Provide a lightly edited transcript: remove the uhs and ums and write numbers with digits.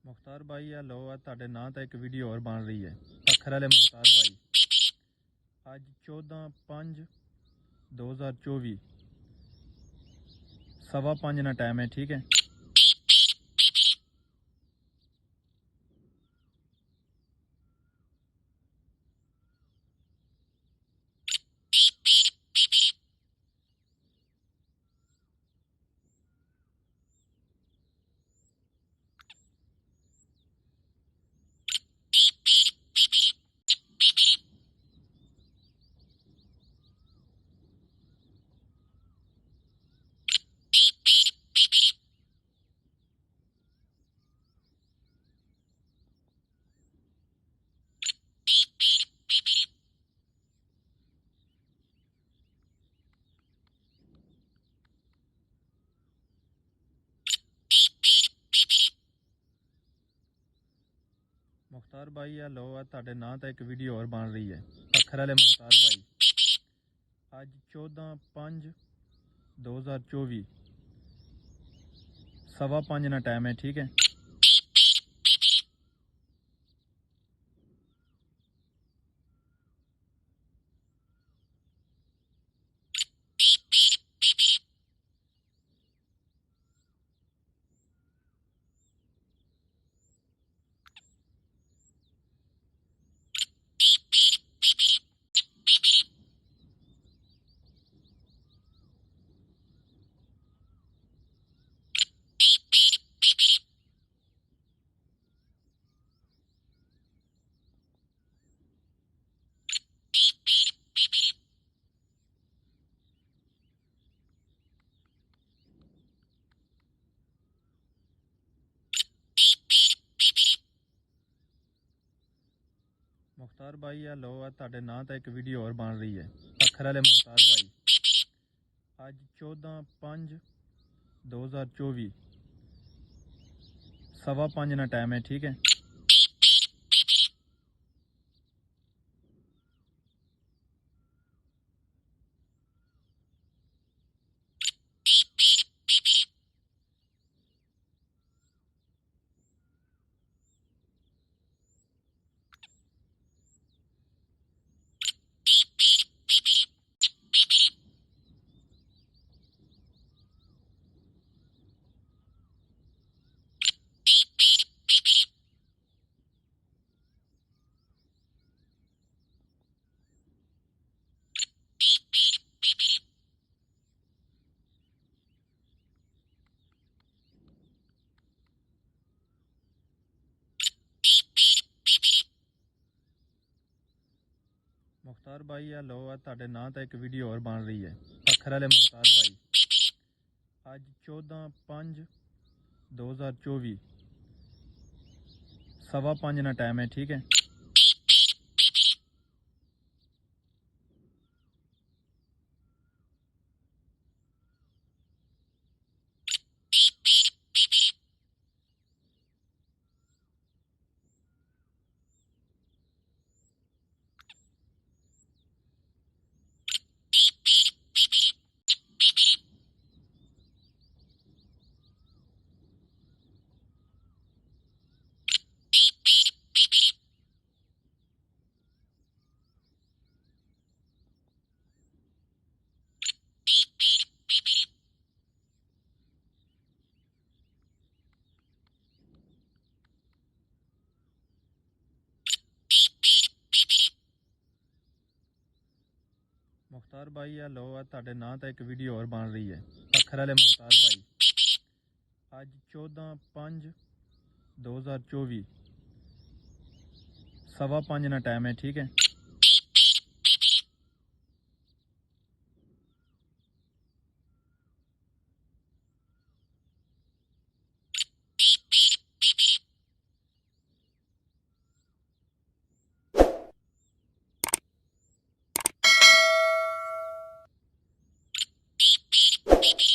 मुख्तार भाई या लो ਤੁਹਾਡੇ ਨਾਂ ਤੇ ਇੱਕ ਵੀਡੀਓ ਹੋਰ ਬਣ ਰਹੀ ਹੈ ਪੱਖਰ ਵਾਲੇ मुख्तार भाई ਅੱਜ 14/5/2024 5:15 ਦਾ ਟਾਈਮ ਹੈ ठीक है। मुख्तार भाई या लो ਤੁਹਾਡੇ ਨਾਂ ਤੇ ਇੱਕ ਵੀਡੀਓ ਹੋਰ ਬਣ ਰਹੀ ਹੈ ਪੱਖਰ ਵਾਲੇ मुख्तार भाई ਅੱਜ 14/5/2024 5:15 ਦਾ ਟਾਈਮ ਹੈ ठीक है। मुख्तार भाई या लो ਤੁਹਾਡੇ ਨਾਂ ਤੇ ਇੱਕ ਵੀਡੀਓ ਹੋਰ ਬਣ ਰਹੀ ਹੈ ਪੱਖਰ ਵਾਲੇ मुख्तार भाई ਅੱਜ 14/5/2024 5:15 ਦਾ ਟਾਈਮ ਹੈ ठीक है। मुख्तार भाई या लो ਤੁਹਾਡੇ ਨਾਂ ਤੇ ਇੱਕ ਵੀਡੀਓ ਹੋਰ ਬਣ ਰਹੀ ਹੈ ਪੱਖਰ ਵਾਲੇ मुख्तार भाई ਅੱਜ 14/5/2024 5:15 ਦਾ ਟਾਈਮ ਹੈ ठीक है। मुख्तार भाई या लो ਤੁਹਾਡੇ ਨਾਂ ਤੇ ਇੱਕ ਵੀਡੀਓ ਹੋਰ ਬਣ ਰਹੀ ਹੈ ਪੱਖਰ ਵਾਲੇ मुख्तार भाई ਅੱਜ 14/5/2024 5:15 ਦਾ ਟਾਈਮ ਹੈ ठीक है। है।